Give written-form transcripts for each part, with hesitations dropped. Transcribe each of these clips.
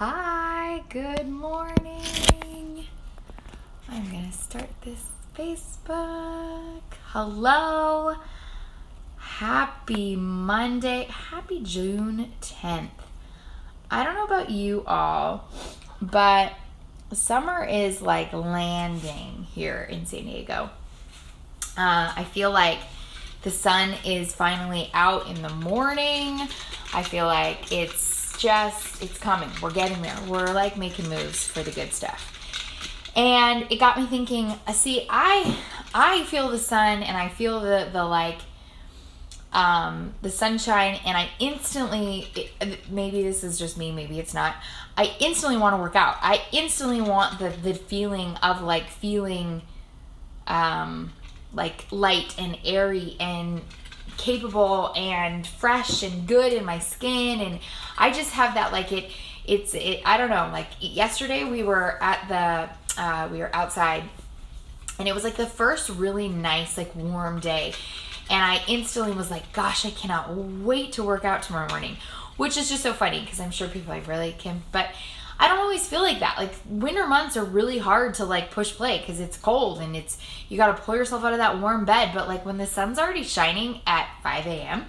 Hi, good morning. I'm going to start this Facebook. Hello. Happy Monday. Happy June 10th. I don't know about you all, but summer is like landing here in San Diego. I feel like the sun is finally out in the morning. I feel like it's coming. We're getting there. We're like making moves for the good stuff. And it got me thinking, see, I feel the sun and I feel the sunshine, and I instantly, maybe this is just me, maybe it's not, I instantly want to work out. I instantly want the feeling of like feeling like light and airy and capable and fresh and good in my skin, and I just have that like it's I don't know, like yesterday we were outside and it was like the first really nice like warm day, and I instantly was like, gosh, I cannot wait to work out tomorrow morning, which is just so funny because I'm sure people are like, really, Kim? But I don't always feel like that. Like winter months are really hard to like push play because it's cold and you got to pull yourself out of that warm bed. But like when the sun's already shining at 5 a.m.,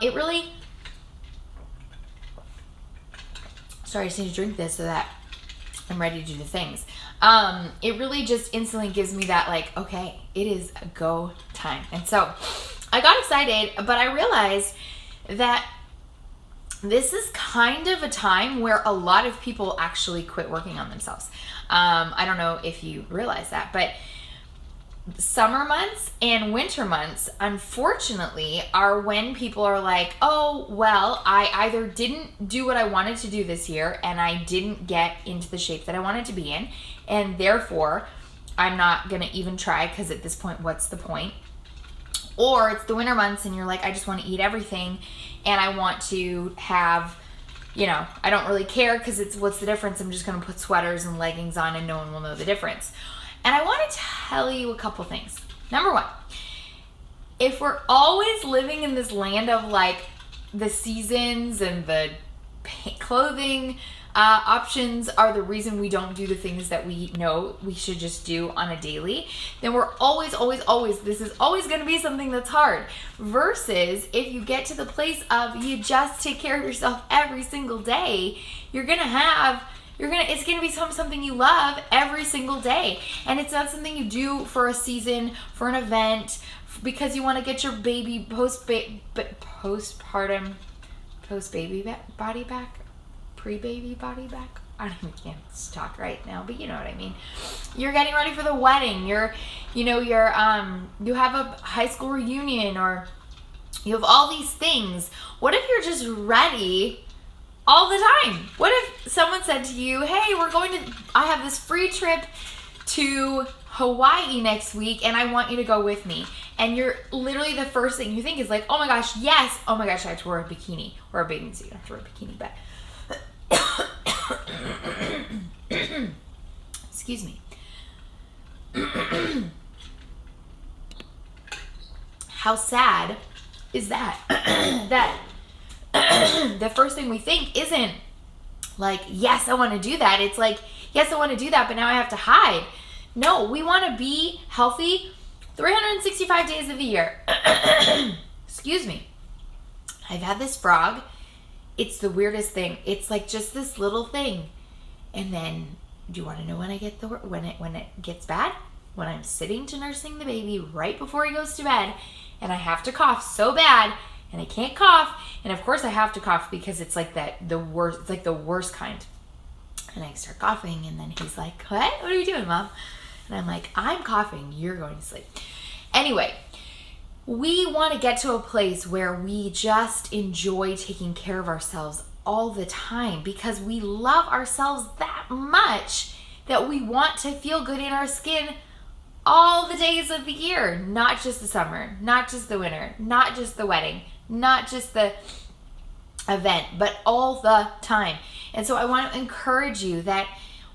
it really, sorry, I just need to drink this so that I'm ready to do the things. It really just instantly gives me that like, okay, it is a go time. And so I got excited, but I realized that this is kind of a time where a lot of people actually quit working on themselves. I don't know if you realize that, but summer months and winter months, unfortunately, are when people are like, oh, well, I either didn't do what I wanted to do this year and I didn't get into the shape that I wanted to be in, and therefore I'm not going to even try because at this point, what's the point? Or it's the winter months and you're like, I just want to eat everything and I want to have, I don't really care because what's the difference? I'm just going to put sweaters and leggings on and no one will know the difference. And I want to tell you a couple things. Number one, if we're always living in this land of like the seasons and the clothing options are the reason we don't do the things that we know we should just do on a daily, then we're always, this is always going to be something that's hard. Versus if you get to the place of you just take care of yourself every single day, it's going to be something you love every single day. And it's not something you do for a season, for an event, because you want to get your baby post-baby body back. Pre-baby body back. I don't even can't talk right now, but you know what I mean. You're getting ready for the wedding. You have a high school reunion, or you have all these things. What if you're just ready all the time? What if someone said to you, hey, I have this free trip to Hawaii next week and I want you to go with me. And you're literally, the first thing you think is like, oh my gosh, yes. Oh my gosh, I have to wear a bikini or a bathing suit. I have to wear a bikini, but excuse me. How sad is that? That the first thing we think isn't like, yes, I want to do that. It's like, yes, I want to do that, but now I have to hide. No, we want to be healthy 365 days of the year. Excuse me. I've had this frog. It's the weirdest thing. It's like just this little thing. And then, do you want to know when when it gets bad? When I'm sitting to nursing the baby right before he goes to bed, and I have to cough so bad, and I can't cough, and of course I have to cough because it's like the worst. It's like the worst kind. And I start coughing, and then he's like, "What? What are you doing, Mom?" And I'm like, "I'm coughing. You're going to sleep." Anyway. We want to get to a place where we just enjoy taking care of ourselves all the time because we love ourselves that much that we want to feel good in our skin all the days of the year, not just the summer, not just the winter, not just the wedding, not just the event, but all the time. And so I want to encourage you that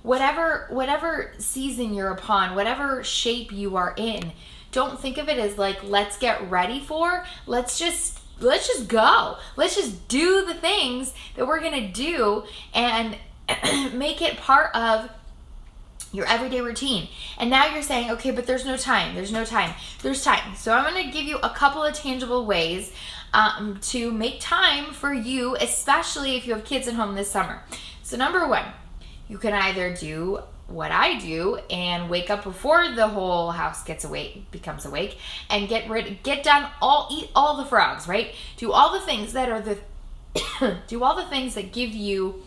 whatever season you're upon, whatever shape you are in, don't think of it as like, let's get ready for, let's just go. Let's just do the things that we're going to do. And make it part of your everyday routine. And now you're saying, okay, but there's no time. There's time. So I'm going to give you a couple of tangible ways to make time for you, especially if you have kids at home this summer. So number one, you can either do what I do and wake up before the whole house becomes awake, and eat all the frogs, right? Do all the things that are do all the things that give you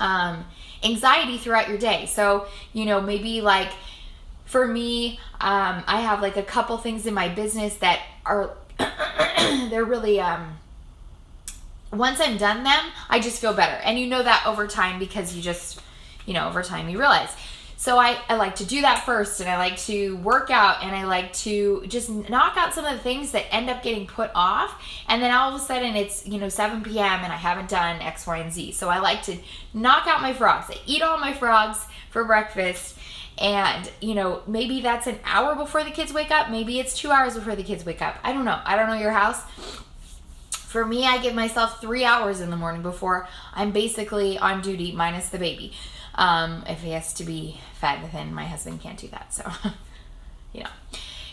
anxiety throughout your day. So, maybe like for me, I have like a couple things in my business that are, they're really, once I'm done them, I just feel better. And that over time, because you just, over time you realize. So I like to do that first, and I like to work out, and I like to just knock out some of the things that end up getting put off. And then all of a sudden it's, 7 p.m. and I haven't done X, Y, and Z. So I like to knock out my frogs. I eat all my frogs for breakfast. And, maybe that's an hour before the kids wake up. Maybe it's 2 hours before the kids wake up. I don't know. I don't know your house. For me, I give myself 3 hours in the morning before I'm basically on duty, minus the baby. If he has to be fed, then my husband can't do that. So,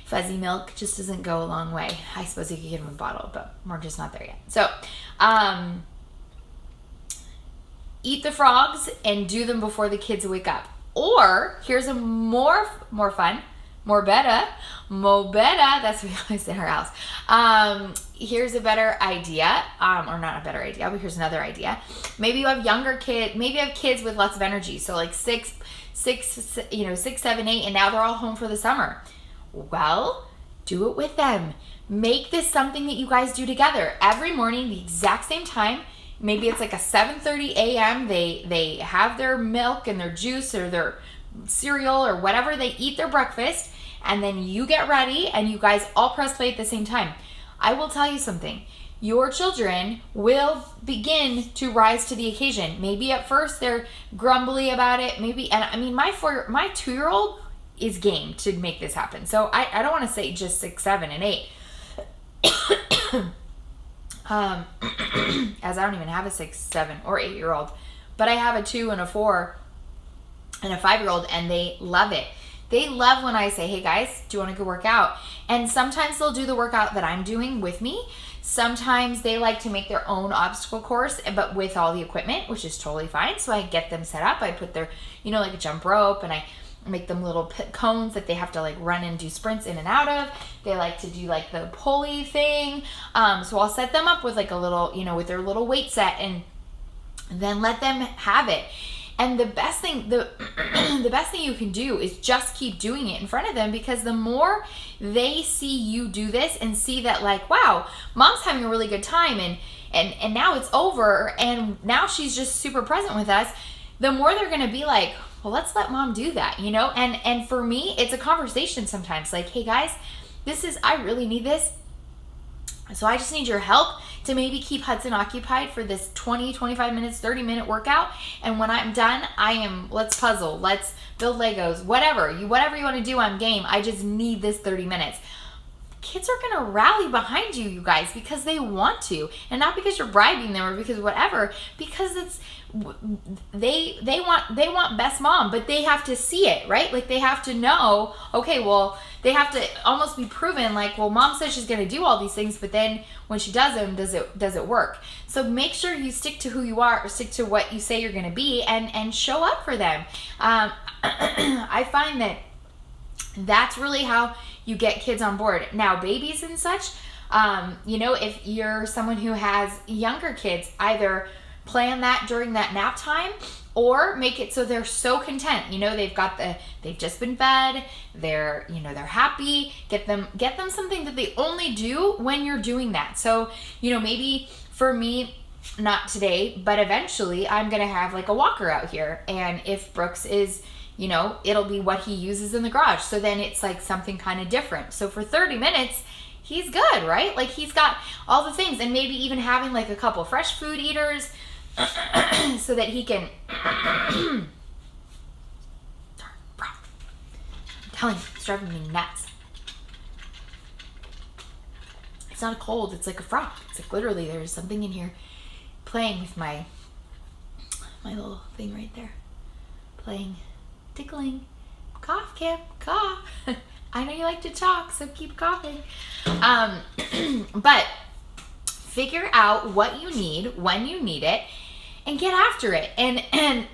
fuzzy milk just doesn't go a long way. I suppose you could give him a bottle, but we're just not there yet. So, eat the frogs and do them before the kids wake up. Or here's a more fun, more better, that's what we always say in our house. Here's a better idea, or not a better idea, but here's another idea. Maybe you have maybe you have kids with lots of energy. So like 6, 7, 8, and now they're all home for the summer. Well, do it with them. Make this something that you guys do together every morning, the exact same time. Maybe it's like a 7:30 a.m. They have their milk and their juice or their cereal or whatever. They eat their breakfast, and then you get ready and you guys all press play at the same time. I will tell you something. Your children will begin to rise to the occasion. Maybe at first they're grumbly about it. My 2-year-old is game to make this happen. So I don't want to say just 6, 7, and 8. As I don't even have a 6, 7, or 8-year-old, but I have a 2 and a 4 and a 5-year-old, and they love it. They love when I say, hey guys, do you want to go work out? And sometimes they'll do the workout that I'm doing with me. Sometimes they like to make their own obstacle course, but with all the equipment, which is totally fine. So I get them set up. I put their, like a jump rope, and I make them little cones that they have to like run and do sprints in and out of. They like to do like the pulley thing. So I'll set them up with like a little, with their little weight set, and then let them have it. And the best thing, the best thing you can do is just keep doing it in front of them, because the more they see you do this and see that like, wow, mom's having a really good time, and now it's over, and now she's just super present with us, the more they're going to be like, well, let's let mom do that, And for me, it's a conversation sometimes. Like, hey guys, I really need this. So I just need your help to maybe keep Hudson occupied for this 20, 25 minutes, 30-minute workout. And when I'm done, let's puzzle, let's build Legos, whatever you want to do, I'm game. I just need this 30 minutes. Kids are going to rally behind you, you guys, because they want to, and not because you're bribing them or because whatever, because they want best mom, but they have to see it, right? Like they have to know, okay, well, they have to almost be proven like, well, mom says she's going to do all these things, but then when she does them, does it work? So make sure you stick to who you are, or stick to what you say you're going to be, and show up for them. I find that's really how you get kids on board. Now, babies and such, if you're someone who has younger kids, either plan that during that nap time, or make it so they're so content. They've just been fed, they're happy. Get them something that they only do when you're doing that. So, maybe for me, not today, but eventually I'm going to have like a walker out here. And if Brooks is, it'll be what he uses in the garage. So then it's like something kind of different. So for 30 minutes, he's good, right? Like he's got all the things, and maybe even having like a couple fresh food eaters so that he can, I'm telling you, it's driving me nuts. It's not a cold, it's like a frog. It's like literally there's something in here playing with my my little thing right there. Playing, tickling, cough, Kim, cough. I know you like to talk, so keep coughing. But figure out what you need, when you need it, and get after it. And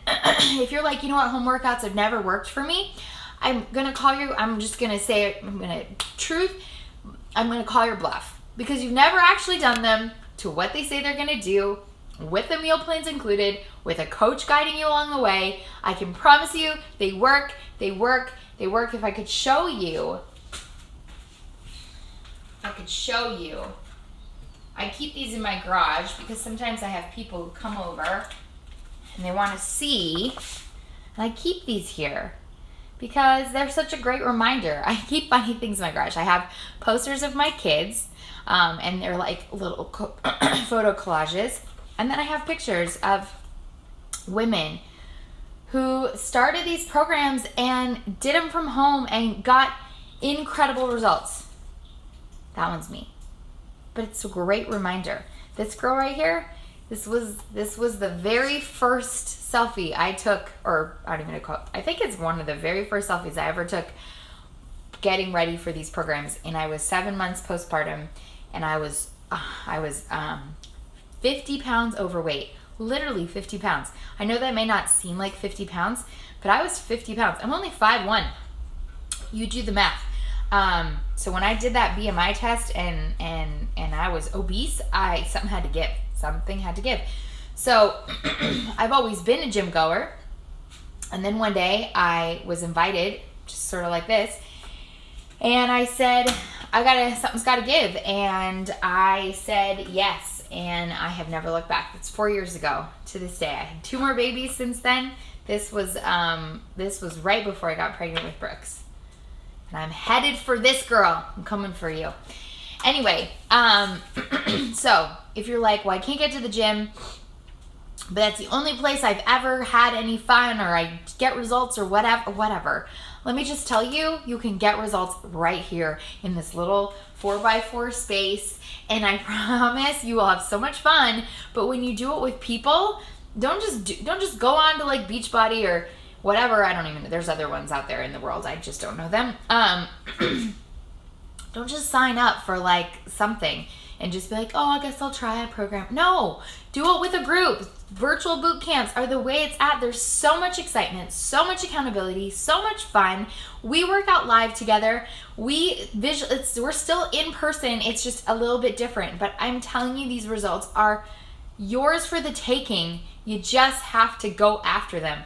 if you're like, you know what, home workouts have never worked for me, I'm going to call you, I'm just going to say it, I'm going to call your bluff. Because you've never actually done them to what they say they're going to do, with the meal plans included, with a coach guiding you along the way. I can promise you they work, they work, they work. If I could show you, I keep these in my garage because sometimes I have people who come over and they want to see, and I keep these here because they're such a great reminder. I keep finding things in my garage. I have posters of my kids, and they're like little photo collages. And then I have pictures of women who started these programs and did them from home and got incredible results. That one's me. But it's a great reminder. This girl right here, this was the very first selfie I took, or I don't even know, I think it's one of the very first selfies I ever took getting ready for these programs. And I was 7 months postpartum, and I was 50 pounds overweight, literally 50 pounds. I know that may not seem like 50 pounds, but I was 50 pounds. I'm only 5'1". You do the math. So when I did that BMI test and I was obese, something had to give. So I've always been a gym goer. And then one day I was invited, just sort of like this, and I said, something's gotta give. And I said yes. And I have never looked back. It's 4 years ago to this day. I had 2 more babies since then. This was right before I got pregnant with Brooks. And I'm headed for this girl. I'm coming for you. Anyway, so if you're like, well, I can't get to the gym, but that's the only place I've ever had any fun, or I get results, or whatever. Let me just tell you, you can get results right here in this little 4x4 space, and I promise you will have so much fun. But when you do it with people, don't just go on to like Beachbody or whatever. I don't even know. There's other ones out there in the world. I just don't know them. Don't just sign up for like something and just be like, oh, I guess I'll try a program. No, do it with a group. Virtual boot camps are the way it's at. There's so much excitement, so much accountability, so much fun. We work out live together. We're still in person. It's just a little bit different. But I'm telling you, these results are yours for the taking. You just have to go after them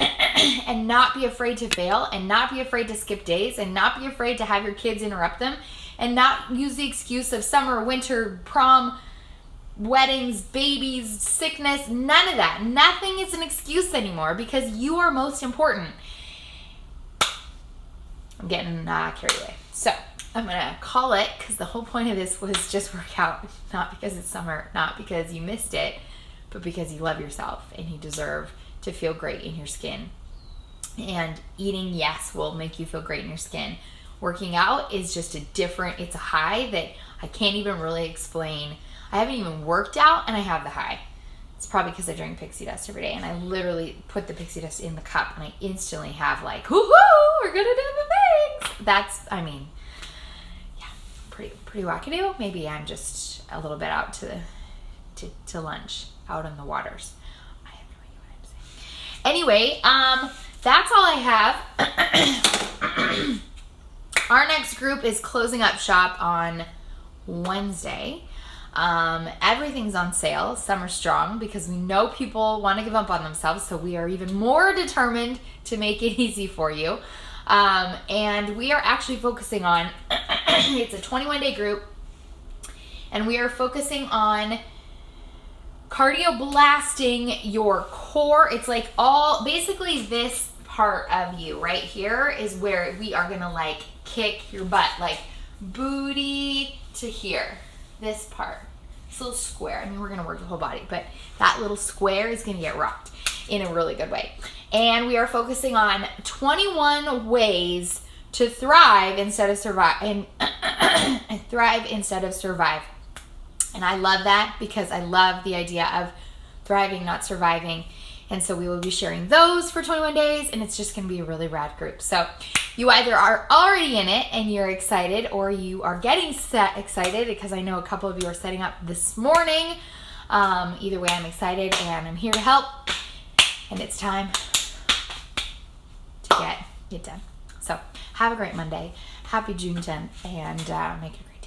and not be afraid to fail, and not be afraid to skip days, and not be afraid to have your kids interrupt them, and not use the excuse of summer, winter, prom, weddings, babies, sickness, none of that. Nothing is an excuse anymore, because you are most important. I'm getting carried away. So I'm going to call it, because the whole point of this was just work out, not because it's summer, not because you missed it, but because you love yourself and you deserve to feel great in your skin. And eating, yes, will make you feel great in your skin. Working out is just it's a high that I can't even really explain. I haven't even worked out and I have the high. It's probably because I drink pixie dust every day, and I literally put the pixie dust in the cup and I instantly have like, hoo-hoo, we're gonna do the things. That's, pretty wackadoo. Maybe I'm just a little bit out to lunch, out on the waters. I have no idea what I'm saying. Anyway, that's all I have. Our next group is closing up shop on Wednesday. Everything's on sale, Summer Strong, because we know people want to give up on themselves, so we are even more determined to make it easy for you. And we are actually focusing on, it's a 21-day group, and we are focusing on cardio blasting your core. It's like basically this part of you right here is where we are gonna like kick your butt, like booty to here, this part, this little square. I mean, we're gonna work the whole body, but that little square is gonna get rocked in a really good way. And we are focusing on 21 ways to thrive instead of survive, and thrive instead of survive. And I love that, because I love the idea of thriving, not surviving. And so we will be sharing those for 21 days, and it's just going to be a really rad group. So you either are already in it and you're excited, or you are getting excited, because I know a couple of you are setting up this morning. Either way, I'm excited and I'm here to help, and it's time to get it done. So have a great Monday. Happy June 10th, and make it great.